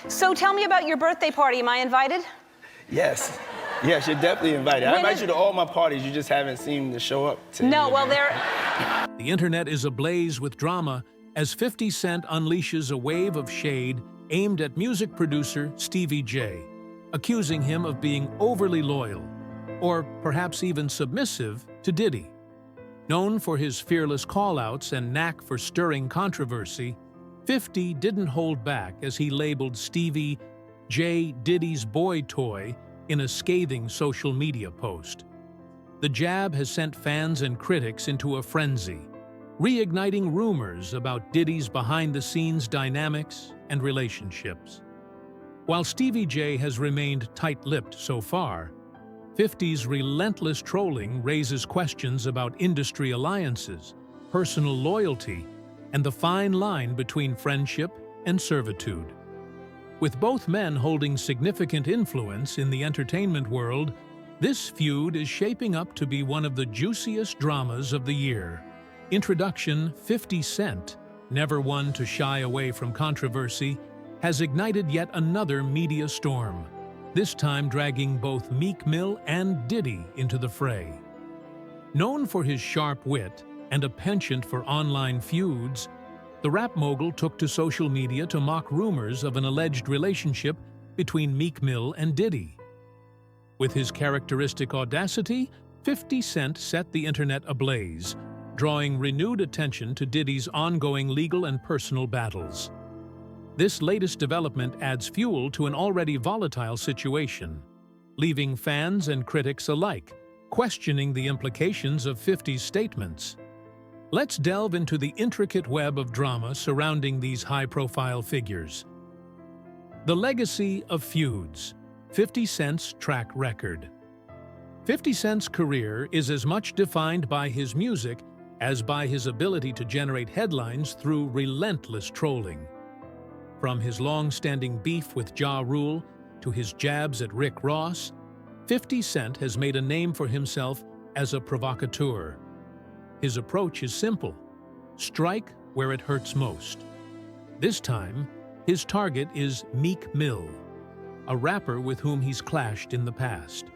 So tell me about your birthday party. Am I invited? Yes. Yes, you're definitely invited. I invite you to all my parties. You just haven't seemed to show up to No, any well, of them. The internet is ablaze with drama as 50 Cent unleashes a wave of shade aimed at music producer Stevie J, accusing him of being overly loyal, or perhaps even submissive, to Diddy. Known for his fearless call-outs and knack for stirring controversy, 50 didn't hold back as he labeled Stevie J Diddy's boy toy in a scathing social media post. The jab has sent fans and critics into a frenzy, reigniting rumors about Diddy's behind-the-scenes dynamics and relationships. While Stevie J has remained tight-lipped so far, 50's relentless trolling raises questions about industry alliances, personal loyalty, and the fine line between friendship and servitude. With both men holding significant influence in the entertainment world, this feud is shaping up to be one of the juiciest dramas of the year. Introduction 50 Cent, never one to shy away from controversy, has ignited yet another media storm, this time dragging both Meek Mill and Diddy into the fray. Known for his sharp wit and a penchant for online feuds, the rap mogul took to social media to mock rumors of an alleged relationship between Meek Mill and Diddy. With his characteristic audacity, 50 Cent set the internet ablaze, drawing renewed attention to Diddy's ongoing legal and personal battles. This latest development adds fuel to an already volatile situation, leaving fans and critics alike questioning the implications of 50's statements. Let's delve into the intricate web of drama surrounding these high-profile figures. The legacy of feuds, 50 Cent's track record. 50 Cent's career is as much defined by his music as by his ability to generate headlines through relentless trolling. From his long-standing beef with Ja Rule to his jabs at Rick Ross, 50 Cent has made a name for himself as a provocateur. His approach is simple: strike where it hurts most. This time, his target is Meek Mill, a rapper with whom he's clashed in the past.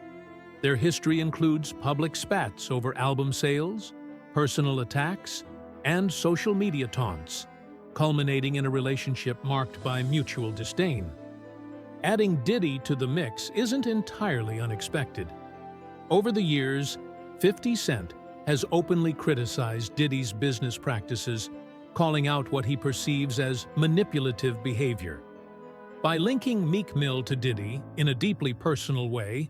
Their history includes public spats over album sales, personal attacks, and social media taunts, culminating in a relationship marked by mutual disdain. Adding Diddy to the mix isn't entirely unexpected. Over the years, 50 Cent has openly criticized Diddy's business practices, calling out what he perceives as manipulative behavior. By linking Meek Mill to Diddy in a deeply personal way,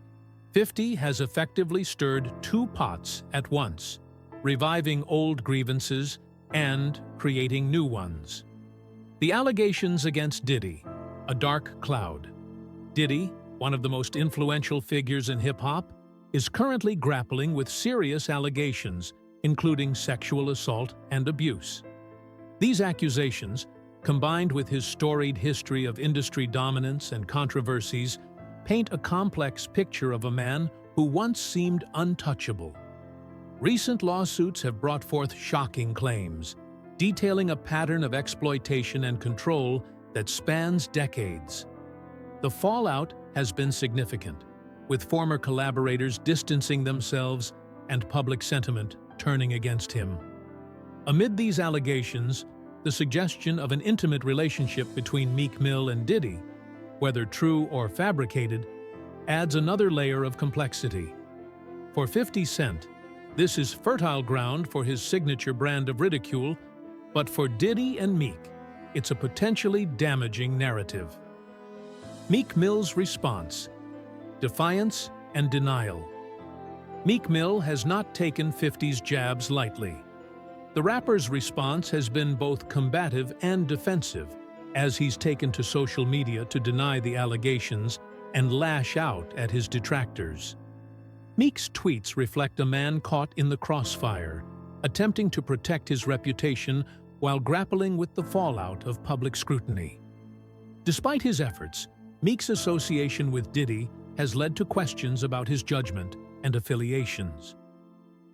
50 has effectively stirred two pots at once, reviving old grievances and creating new ones. The allegations against Diddy, a dark cloud. Diddy, one of the most influential figures in hip-hop, is currently grappling with serious allegations, including sexual assault and abuse. These accusations, combined with his storied history of industry dominance and controversies, paint a complex picture of a man who once seemed untouchable. Recent lawsuits have brought forth shocking claims, detailing a pattern of exploitation and control that spans decades. The fallout has been significant, with former collaborators distancing themselves and public sentiment turning against him. Amid these allegations, the suggestion of an intimate relationship between Meek Mill and Diddy, whether true or fabricated, adds another layer of complexity. For 50 Cent, this is fertile ground for his signature brand of ridicule, but for Diddy and Meek, it's a potentially damaging narrative. Meek Mill's response: defiance and denial. Meek Mill has not taken 50's jabs lightly. The rapper's response has been both combative and defensive, as he's taken to social media to deny the allegations and lash out at his detractors. Meek's tweets reflect a man caught in the crossfire, attempting to protect his reputation while grappling with the fallout of public scrutiny. Despite his efforts, Meek's association with Diddy has led to questions about his judgment and affiliations.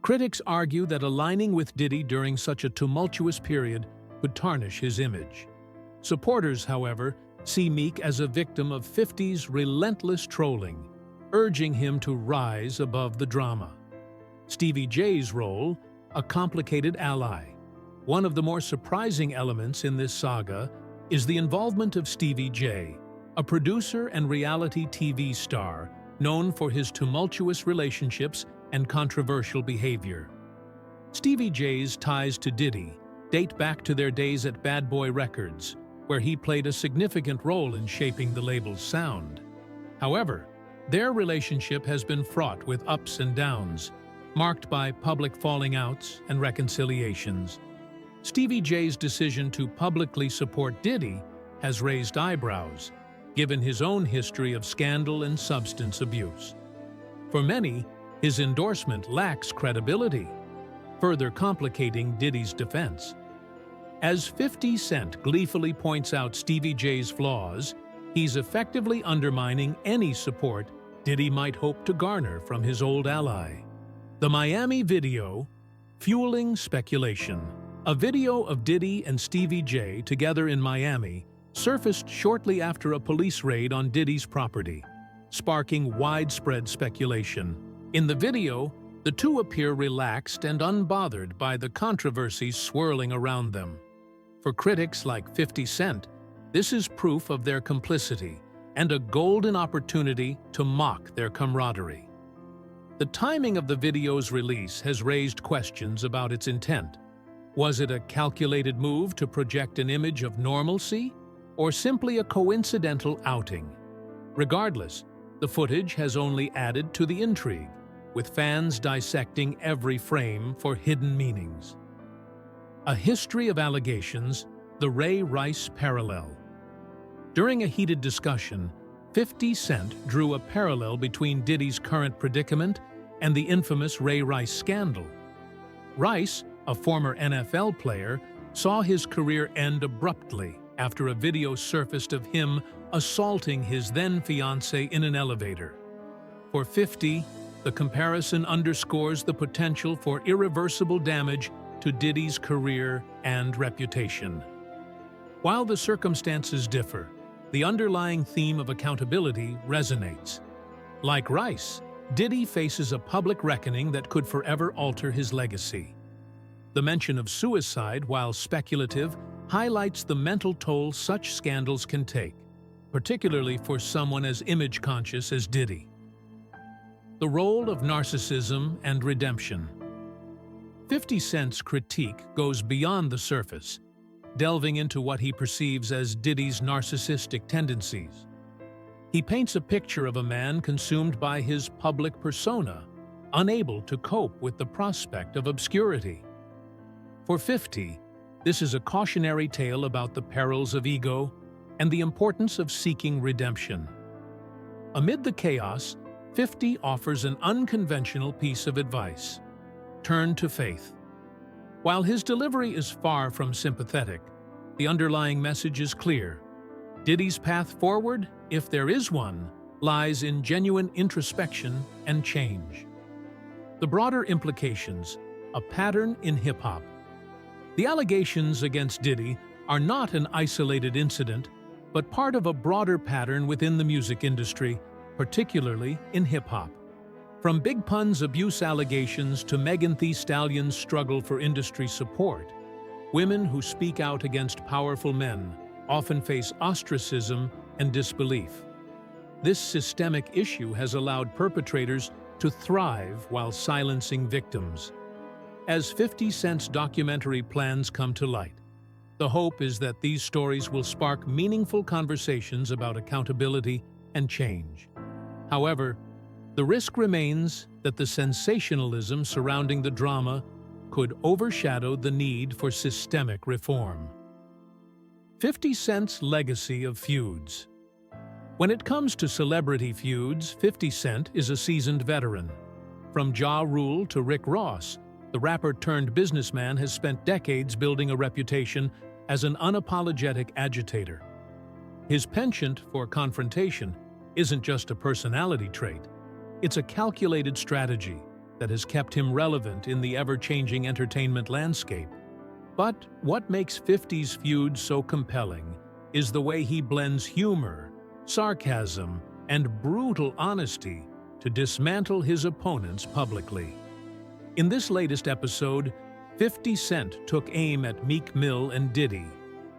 Critics argue that aligning with Diddy during such a tumultuous period could tarnish his image. Supporters, however, see Meek as a victim of 50's relentless trolling, urging him to rise above the drama. Stevie J's role, a complicated ally. One of the more surprising elements in this saga is the involvement of Stevie J, a producer and reality TV star known for his tumultuous relationships and controversial behavior. Stevie J's ties to Diddy date back to their days at Bad Boy Records, where he played a significant role in shaping the label's sound. However, their relationship has been fraught with ups and downs, marked by public falling outs and reconciliations. Stevie J's decision to publicly support Diddy has raised eyebrows, given his own history of scandal and substance abuse. For many, his endorsement lacks credibility, further complicating Diddy's defense. As 50 Cent gleefully points out Stevie J's flaws, he's effectively undermining any support Diddy might hope to garner from his old ally. The Miami video, fueling speculation. A video of Diddy and Stevie J together in Miami surfaced shortly after a police raid on Diddy's property, sparking widespread speculation. In the video, the two appear relaxed and unbothered by the controversies swirling around them. For critics like 50 Cent, this is proof of their complicity and a golden opportunity to mock their camaraderie. The timing of the video's release has raised questions about its intent. Was it a calculated move to project an image of normalcy, or simply a coincidental outing? Regardless, the footage has only added to the intrigue, with fans dissecting every frame for hidden meanings. A history of allegations, the Ray Rice parallel. During a heated discussion, 50 Cent drew a parallel between Diddy's current predicament and the infamous Ray Rice scandal. Rice, a former NFL player, saw his career end abruptly after a video surfaced of him assaulting his then-fiancée in an elevator. For 50, the comparison underscores the potential for irreversible damage to Diddy's career and reputation. While the circumstances differ, the underlying theme of accountability resonates. Like Rice, Diddy faces a public reckoning that could forever alter his legacy. The mention of suicide, while speculative, highlights the mental toll such scandals can take, particularly for someone as image-conscious as Diddy. The role of narcissism and redemption. 50 Cent's critique goes beyond the surface, delving into what he perceives as Diddy's narcissistic tendencies. He paints a picture of a man consumed by his public persona, unable to cope with the prospect of obscurity. For 50, this is a cautionary tale about the perils of ego and the importance of seeking redemption. Amid the chaos, 50 offers an unconventional piece of advice: turn to faith. While his delivery is far from sympathetic, the underlying message is clear. Diddy's path forward, if there is one, lies in genuine introspection and change. The broader implications, a pattern in hip-hop. The allegations against Diddy are not an isolated incident, but part of a broader pattern within the music industry, particularly in hip-hop. From Big Pun's abuse allegations to Megan Thee Stallion's struggle for industry support, women who speak out against powerful men often face ostracism and disbelief. This systemic issue has allowed perpetrators to thrive while silencing victims. As 50 Cent's documentary plans come to light, the hope is that these stories will spark meaningful conversations about accountability and change. However, the risk remains that the sensationalism surrounding the drama could overshadow the need for systemic reform. 50 Cent's legacy of feuds. When it comes to celebrity feuds, 50 Cent is a seasoned veteran. From Ja Rule to Rick Ross, the rapper-turned-businessman has spent decades building a reputation as an unapologetic agitator. His penchant for confrontation isn't just a personality trait. It's a calculated strategy that has kept him relevant in the ever-changing entertainment landscape. But what makes 50's feud so compelling is the way he blends humor, sarcasm, and brutal honesty to dismantle his opponents publicly. In this latest episode, 50 Cent took aim at Meek Mill and Diddy,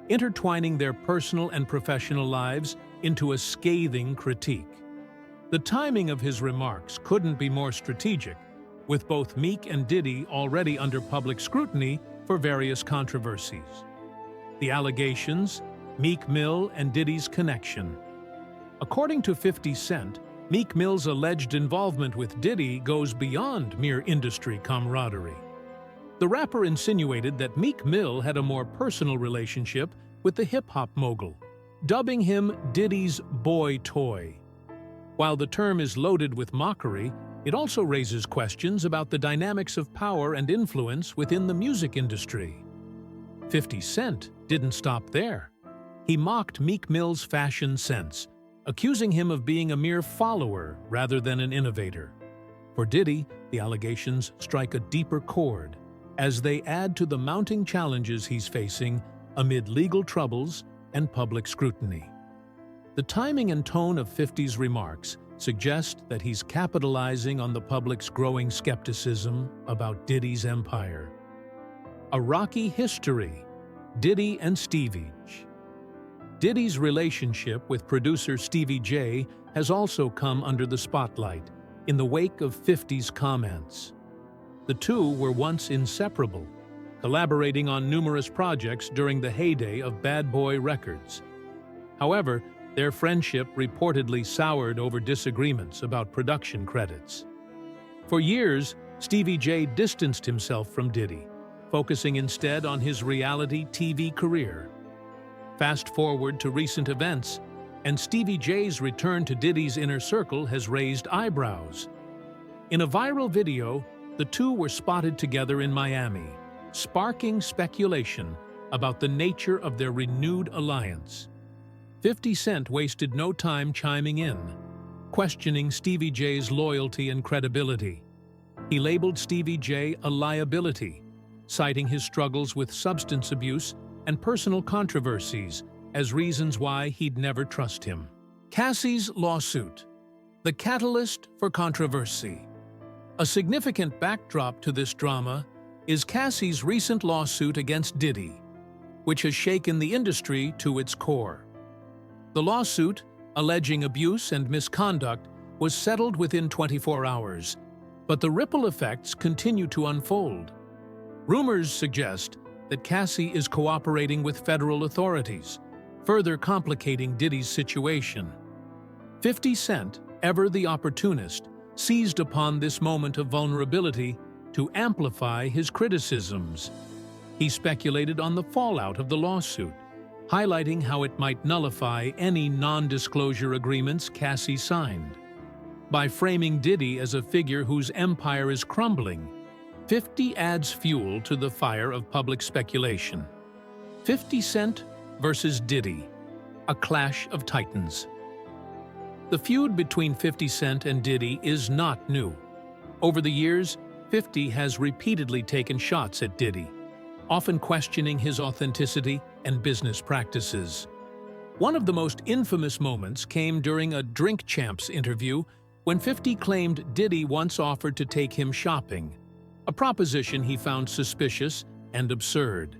intertwining their personal and professional lives into a scathing critique. The timing of his remarks couldn't be more strategic, with both Meek and Diddy already under public scrutiny for various controversies. The allegations, Meek Mill and Diddy's connection. According to 50 Cent, Meek Mill's alleged involvement with Diddy goes beyond mere industry camaraderie. The rapper insinuated that Meek Mill had a more personal relationship with the hip-hop mogul, dubbing him Diddy's boy toy. While the term is loaded with mockery, it also raises questions about the dynamics of power and influence within the music industry. 50 Cent didn't stop there. He mocked Meek Mill's fashion sense, accusing him of being a mere follower rather than an innovator. For Diddy, the allegations strike a deeper chord, as they add to the mounting challenges he's facing amid legal troubles and public scrutiny. The timing and tone of 50's remarks suggest that he's capitalizing on the public's growing skepticism about Diddy's empire. A rocky history, Diddy and Stevie J. Diddy's relationship with producer Stevie J has also come under the spotlight in the wake of 50's comments. The two were once inseparable, collaborating on numerous projects during the heyday of Bad Boy Records. However, their friendship reportedly soured over disagreements about production credits. For years, Stevie J distanced himself from Diddy, focusing instead on his reality TV career. Fast forward to recent events, and Stevie J's return to Diddy's inner circle has raised eyebrows. In a viral video, the two were spotted together in Miami, sparking speculation about the nature of their renewed alliance. 50 Cent wasted no time chiming in, questioning Stevie J's loyalty and credibility. He labeled Stevie J a liability, citing his struggles with substance abuse and personal controversies as reasons why he'd never trust him. Cassie's lawsuit, the catalyst for controversy. A significant backdrop to this drama is Cassie's recent lawsuit against Diddy, which has shaken the industry to its core. The lawsuit, alleging abuse and misconduct, was settled within 24 hours, but the ripple effects continue to unfold. Rumors suggest that Cassie is cooperating with federal authorities, further complicating Diddy's situation. 50 Cent, ever the opportunist, seized upon this moment of vulnerability to amplify his criticisms. He speculated on the fallout of the lawsuit, highlighting how it might nullify any non-disclosure agreements Cassie signed. By framing Diddy as a figure whose empire is crumbling, 50 adds fuel to the fire of public speculation. 50 Cent versus Diddy, a clash of titans. The feud between 50 Cent and Diddy is not new. Over the years, 50 has repeatedly taken shots at Diddy, often questioning his authenticity and business practices. One of the most infamous moments came during a Drink Champs interview when 50 claimed Diddy once offered to take him shopping, a proposition he found suspicious and absurd.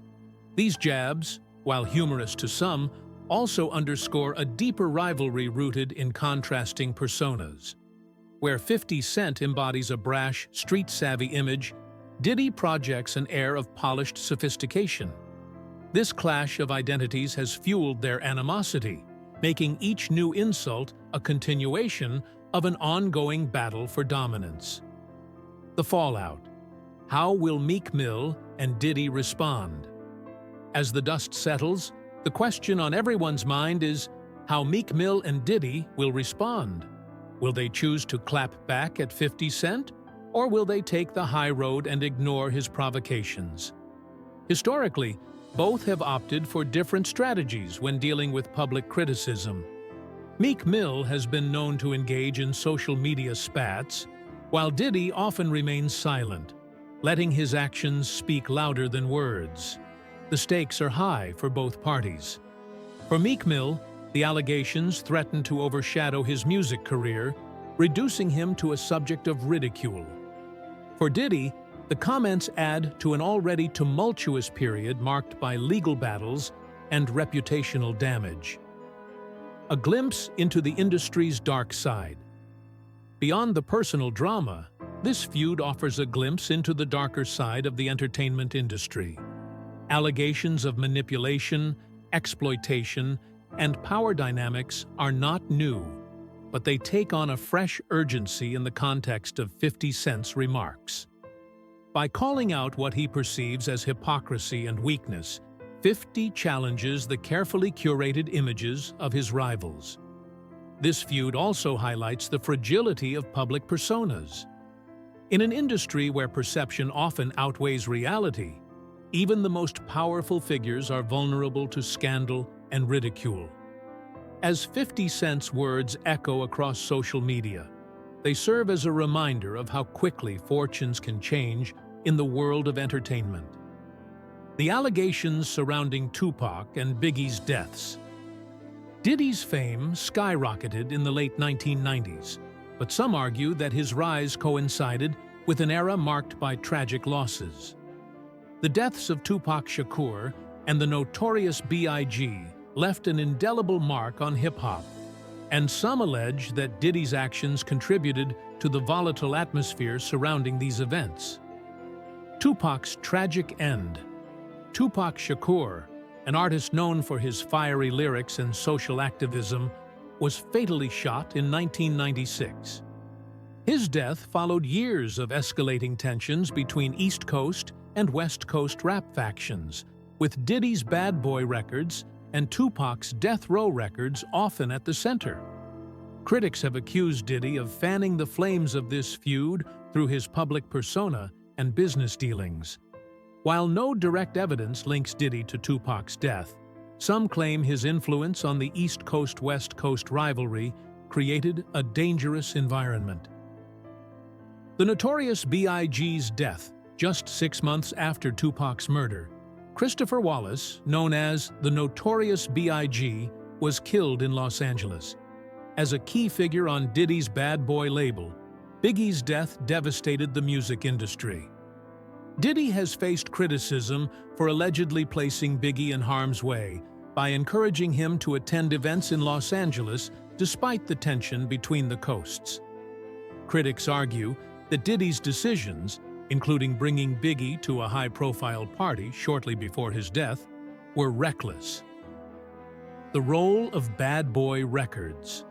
These jabs, while humorous to some, also underscore a deeper rivalry rooted in contrasting personas. Where 50 Cent embodies a brash, street-savvy image, Diddy projects an air of polished sophistication. This clash of identities has fueled their animosity, making each new insult a continuation of an ongoing battle for dominance. The fallout. How will Meek Mill and Diddy respond? As the dust settles, the question on everyone's mind is how Meek Mill and Diddy will respond. Will they choose to clap back at 50 Cent, or will they take the high road and ignore his provocations? Historically, both have opted for different strategies when dealing with public criticism. Meek Mill has been known to engage in social media spats, while Diddy often remains silent, letting his actions speak louder than words. The stakes are high for both parties. For Meek Mill, the allegations threatened to overshadow his music career, reducing him to a subject of ridicule. For Diddy, the comments add to an already tumultuous period marked by legal battles and reputational damage. A glimpse into the industry's dark side. Beyond the personal drama, this feud offers a glimpse into the darker side of the entertainment industry. Allegations of manipulation, exploitation, and power dynamics are not new, but they take on a fresh urgency in the context of 50 Cent's remarks. By calling out what he perceives as hypocrisy and weakness, 50 challenges the carefully curated images of his rivals. This feud also highlights the fragility of public personas. In an industry where perception often outweighs reality, even the most powerful figures are vulnerable to scandal and ridicule. As 50 Cent's words echo across social media, they serve as a reminder of how quickly fortunes can change in the world of entertainment. The allegations surrounding Tupac and Biggie's deaths. Diddy's fame skyrocketed in the late 1990s, but some argue that his rise coincided with an era marked by tragic losses. The deaths of Tupac Shakur and the notorious B.I.G. left an indelible mark on hip-hop, and some allege that Diddy's actions contributed to the volatile atmosphere surrounding these events. Tupac's tragic end. Tupac Shakur, an artist known for his fiery lyrics and social activism, was fatally shot in 1996. His death followed years of escalating tensions between East Coast and West Coast rap factions, with Diddy's Bad Boy records and Tupac's Death Row records often at the center. Critics have accused Diddy of fanning the flames of this feud through his public persona and business dealings. While no direct evidence links Diddy to Tupac's death, some claim his influence on the East Coast-West Coast rivalry created a dangerous environment. The notorious B.I.G.'s death, just 6 months after Tupac's murder, Christopher Wallace, known as the Notorious B.I.G., was killed in Los Angeles. As a key figure on Diddy's Bad Boy label, Biggie's death devastated the music industry. Diddy has faced criticism for allegedly placing Biggie in harm's way by encouraging him to attend events in Los Angeles despite the tension between the coasts. Critics argue that Diddy's decisions, including bringing Biggie to a high-profile party shortly before his death, were reckless. The role of Bad Boy Records.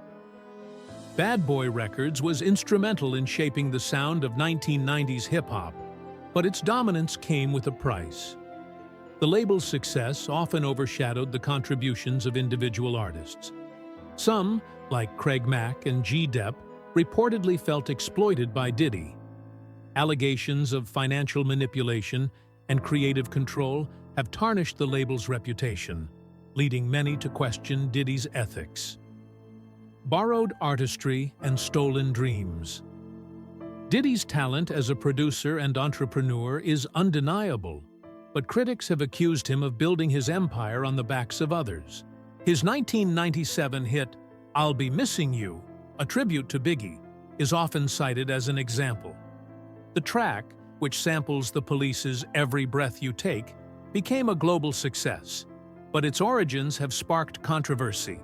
Bad Boy Records was instrumental in shaping the sound of 1990s hip-hop, but its dominance came with a price. The label's success often overshadowed the contributions of individual artists. Some, like Craig Mack and G-Dep, reportedly felt exploited by Diddy. Allegations of financial manipulation and creative control have tarnished the label's reputation, leading many to question Diddy's ethics. Borrowed artistry and stolen dreams. Diddy's talent as a producer and entrepreneur is undeniable, but critics have accused him of building his empire on the backs of others. His 1997 hit, "I'll Be Missing You," a tribute to Biggie, is often cited as an example. The track, which samples the Police's "Every Breath You Take," became a global success, but its origins have sparked controversy.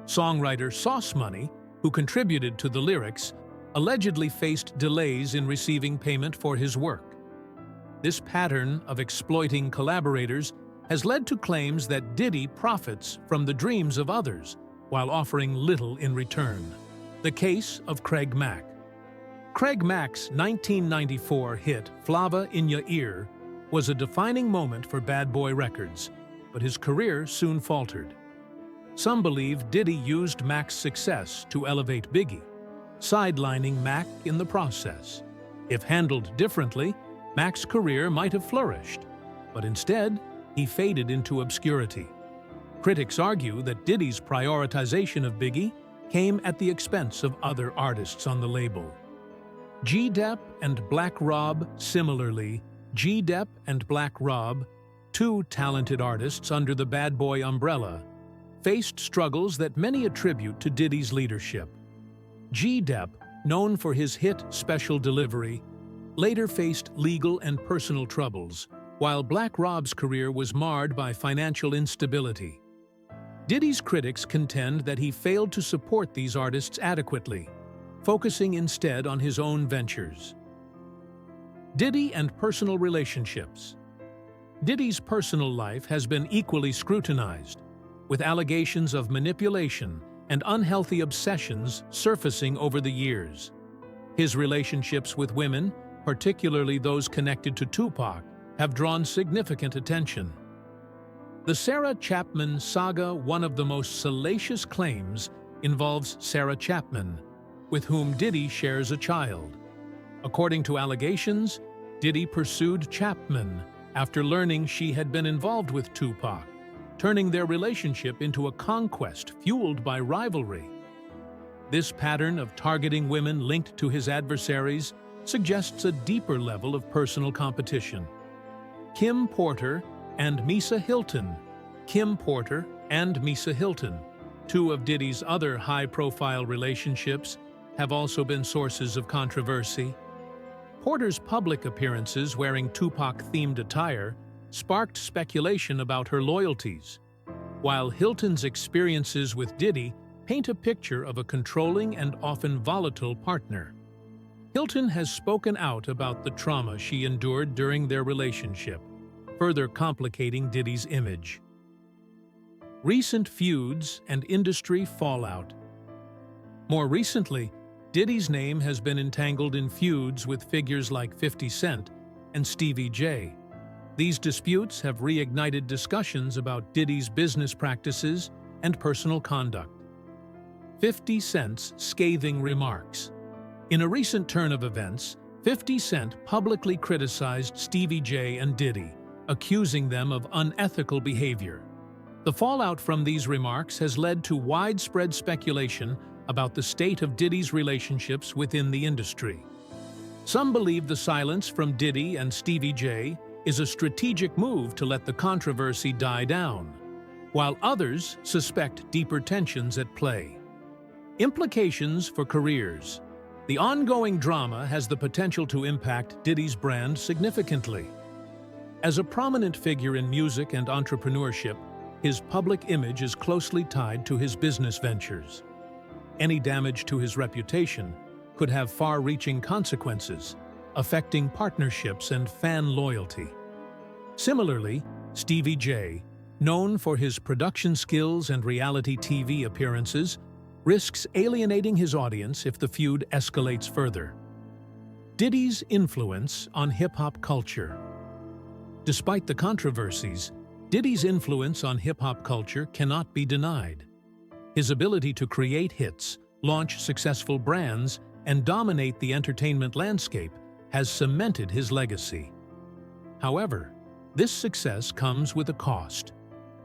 Songwriter Sauce Money, who contributed to the lyrics, allegedly faced delays in receiving payment for his work. This pattern of exploiting collaborators has led to claims that Diddy profits from the dreams of others while offering little in return. The case of Craig Mack. Craig Mack's 1994 hit "Flava in Ya Ear" was a defining moment for Bad Boy Records, but his career soon faltered. Some believe Diddy used Mack's success to elevate Biggie, sidelining Mack in the process. If handled differently, Mack's career might have flourished, but instead, he faded into obscurity. Critics argue that Diddy's prioritization of Biggie came at the expense of other artists on the label. G-Dep and Black Rob. Similarly, G-Dep and Black Rob, two talented artists under the Bad Boy umbrella, faced struggles that many attribute to Diddy's leadership. G-Dep, known for his hit Special Delivery, later faced legal and personal troubles, while Black Rob's career was marred by financial instability. Diddy's critics contend that he failed to support these artists adequately, focusing instead on his own ventures. Diddy and personal relationships. Diddy's personal life has been equally scrutinized, with allegations of manipulation and unhealthy obsessions surfacing over the years. His relationships with women, particularly those connected to Tupac, have drawn significant attention. The Sarah Chapman saga, one of the most salacious claims, involves Sarah Chapman, with whom Diddy shares a child. According to allegations, Diddy pursued Chapman after learning she had been involved with Tupac, turning their relationship into a conquest fueled by rivalry. This pattern of targeting women linked to his adversaries suggests a deeper level of personal competition. Kim Porter and Misa Hilton. Kim Porter and Misa Hilton, two of Diddy's other high-profile relationships, have also been sources of controversy. Porter's public appearances wearing Tupac-themed attire sparked speculation about her loyalties, while Hilton's experiences with Diddy paint a picture of a controlling and often volatile partner. Hilton has spoken out about the trauma she endured during their relationship, further complicating Diddy's image. Recent feuds and industry fallout. More recently, Diddy's name has been entangled in feuds with figures like 50 Cent and Stevie J. These disputes have reignited discussions about Diddy's business practices and personal conduct. 50 Cent's scathing remarks. In a recent turn of events, 50 Cent publicly criticized Stevie J and Diddy, accusing them of unethical behavior. The fallout from these remarks has led to widespread speculation about the state of Diddy's relationships within the industry. Some believe the silence from Diddy and Stevie J is a strategic move to let the controversy die down, while others suspect deeper tensions at play. Implications for careers. The ongoing drama has the potential to impact Diddy's brand significantly. As a prominent figure in music and entrepreneurship, his public image is closely tied to his business ventures. Any damage to his reputation could have far-reaching consequences, affecting partnerships and fan loyalty. Similarly, Stevie J, known for his production skills and reality TV appearances, risks alienating his audience if the feud escalates further. Diddy's influence on hip-hop culture. Despite the controversies, Diddy's influence on hip-hop culture cannot be denied. His ability to create hits, launch successful brands, and dominate the entertainment landscape has cemented his legacy. However, this success comes with a cost.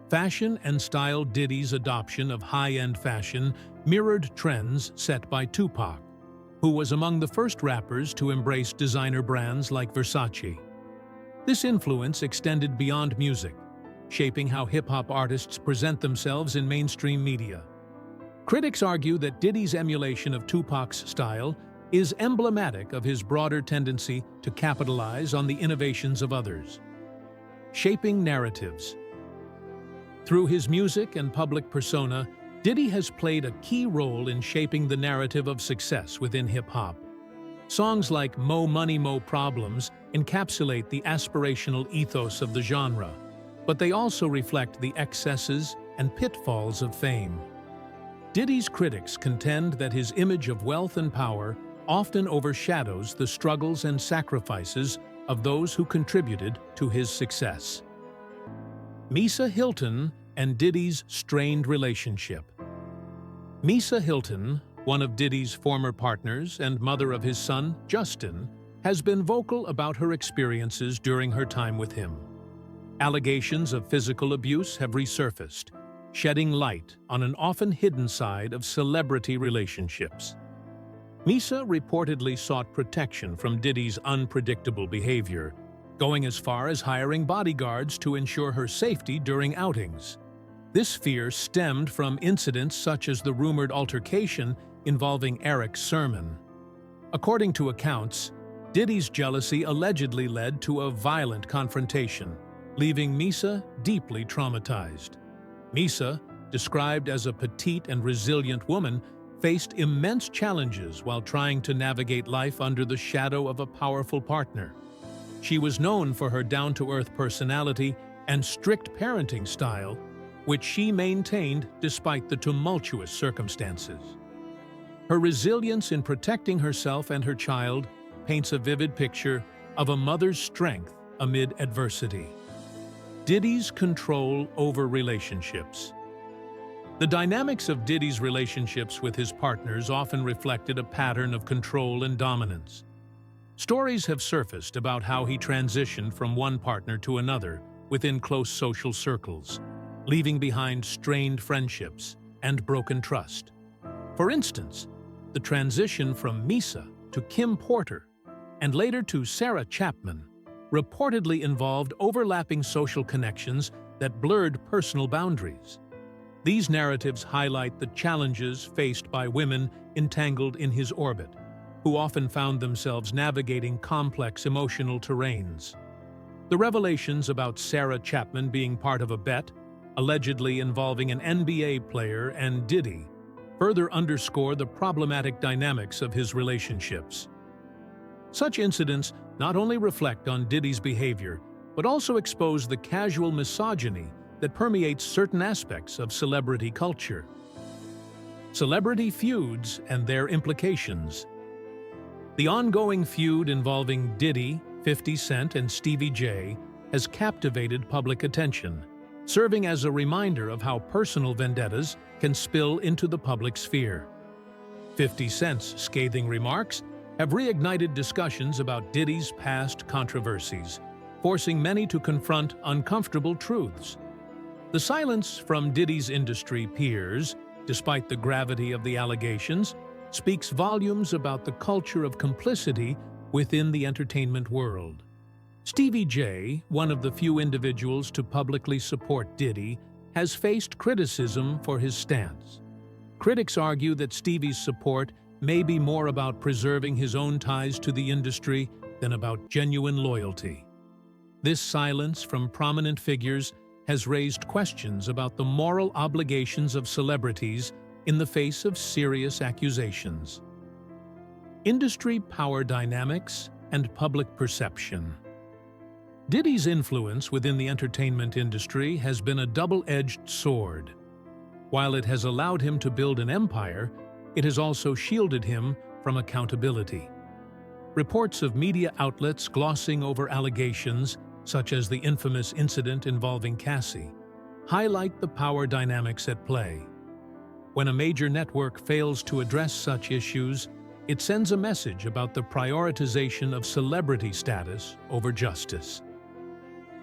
Fashion and style. Diddy's adoption of high-end fashion mirrored trends set by Tupac, who was among the first rappers to embrace designer brands like Versace. This influence extended beyond music, shaping how hip-hop artists present themselves in mainstream media. Critics argue that Diddy's emulation of Tupac's style is emblematic of his broader tendency to capitalize on the innovations of others. Shaping narratives. Through his music and public persona, Diddy has played a key role in shaping the narrative of success within hip-hop. Songs like Mo Money Mo Problems encapsulate the aspirational ethos of the genre, but they also reflect the excesses and pitfalls of fame. Diddy's critics contend that his image of wealth and power often overshadows the struggles and sacrifices of those who contributed to his success. Misa Hilton and Diddy's strained relationship. Misa Hilton, one of Diddy's former partners and mother of his son, Justin, has been vocal about her experiences during her time with him. Allegations of physical abuse have resurfaced, shedding light on an often hidden side of celebrity relationships. Misa reportedly sought protection from Diddy's unpredictable behavior, going as far as hiring bodyguards to ensure her safety during outings. This fear stemmed from incidents such as the rumored altercation involving Eric Sermon. According to accounts, Diddy's jealousy allegedly led to a violent confrontation, leaving Misa deeply traumatized. Misa, described as a petite and resilient woman, faced immense challenges while trying to navigate life under the shadow of a powerful partner. She was known for her down-to-earth personality and strict parenting style, which she maintained despite the tumultuous circumstances. Her resilience in protecting herself and her child paints a vivid picture of a mother's strength amid adversity. Diddy's control over relationships. The dynamics of Diddy's relationships with his partners often reflected a pattern of control and dominance. Stories have surfaced about how he transitioned from one partner to another within close social circles, leaving behind strained friendships and broken trust. For instance, the transition from Misa to Kim Porter and later to Sarah Chapman reportedly involved overlapping social connections that blurred personal boundaries. These narratives highlight the challenges faced by women entangled in his orbit, who often found themselves navigating complex emotional terrains. The revelations about Sarah Chapman being part of a bet, allegedly involving an NBA player and Diddy, further underscore the problematic dynamics of his relationships. Such incidents not only reflect on Diddy's behavior, but also expose the casual misogyny that permeates certain aspects of celebrity culture. Celebrity feuds and their implications. The ongoing feud involving Diddy, 50 Cent, and Stevie J has captivated public attention, serving as a reminder of how personal vendettas can spill into the public sphere. 50 Cent's scathing remarks have reignited discussions about Diddy's past controversies, forcing many to confront uncomfortable truths. The silence from Diddy's industry peers, despite the gravity of the allegations, speaks volumes about the culture of complicity within the entertainment world. Stevie J, one of the few individuals to publicly support Diddy, has faced criticism for his stance. Critics argue that Stevie's support may be more about preserving his own ties to the industry than about genuine loyalty. This silence from prominent figures has raised questions about the moral obligations of celebrities in the face of serious accusations. Industry power dynamics and public perception. Diddy's influence within the entertainment industry has been a double-edged sword. While it has allowed him to build an empire, it has also shielded him from accountability. Reports of media outlets glossing over allegations, such as the infamous incident involving Cassie, highlight the power dynamics at play. When a major network fails to address such issues, it sends a message about the prioritization of celebrity status over justice.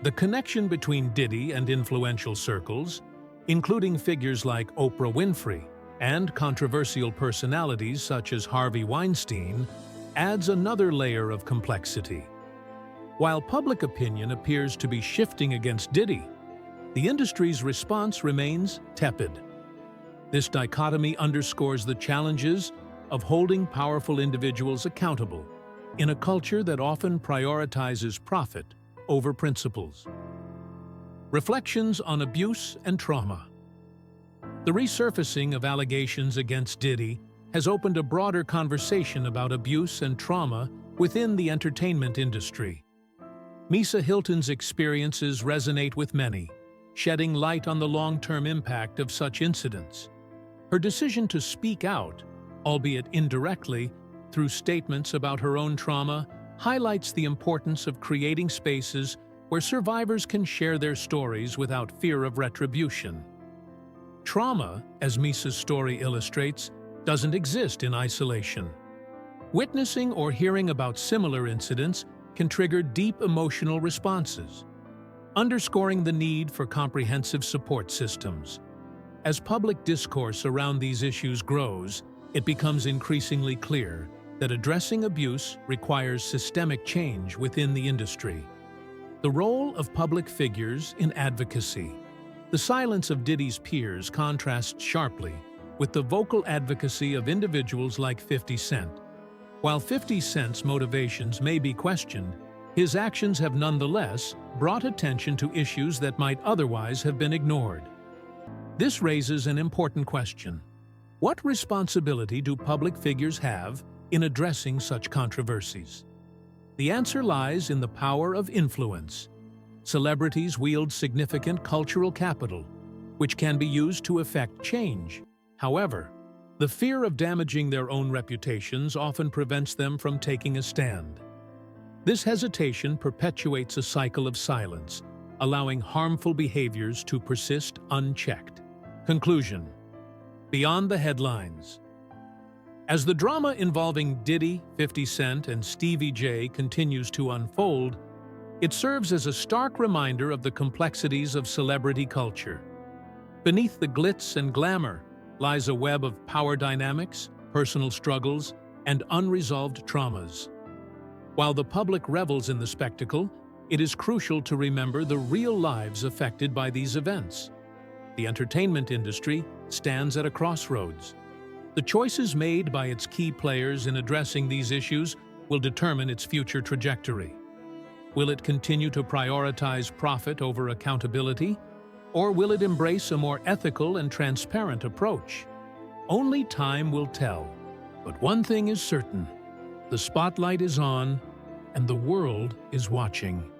The connection between Diddy and influential circles, including figures like Oprah Winfrey and controversial personalities such as Harvey Weinstein, adds another layer of complexity. While public opinion appears to be shifting against Diddy, the industry's response remains tepid. This dichotomy underscores the challenges of holding powerful individuals accountable in a culture that often prioritizes profit over principles. Reflections on abuse and trauma. The resurfacing of allegations against Diddy has opened a broader conversation about abuse and trauma within the entertainment industry. Misa Hilton's experiences resonate with many, shedding light on the long-term impact of such incidents. Her decision to speak out, albeit indirectly, through statements about her own trauma, highlights the importance of creating spaces where survivors can share their stories without fear of retribution. Trauma, as Misa's story illustrates, doesn't exist in isolation. Witnessing or hearing about similar incidents can trigger deep emotional responses, underscoring the need for comprehensive support systems. As public discourse around these issues grows, it becomes increasingly clear that addressing abuse requires systemic change within the industry. The role of public figures in advocacy. The silence of Diddy's peers contrasts sharply with the vocal advocacy of individuals like 50 Cent. While 50 Cent's motivations may be questioned, his actions have nonetheless brought attention to issues that might otherwise have been ignored. This raises an important question. What responsibility do public figures have in addressing such controversies? The answer lies in the power of influence. Celebrities wield significant cultural capital, which can be used to effect change. However, the fear of damaging their own reputations often prevents them from taking a stand. This hesitation perpetuates a cycle of silence, allowing harmful behaviors to persist unchecked. Conclusion: beyond the headlines. As the drama involving Diddy, 50 Cent, and Stevie J continues to unfold, it serves as a stark reminder of the complexities of celebrity culture. Beneath the glitz and glamour lies a web of power dynamics, personal struggles, and unresolved traumas. While the public revels in the spectacle, it is crucial to remember the real lives affected by these events. The entertainment industry stands at a crossroads. The choices made by its key players in addressing these issues will determine its future trajectory. Will it continue to prioritize profit over accountability, or will it embrace a more ethical and transparent approach? Only time will tell. But one thing is certain: the spotlight is on, and the world is watching.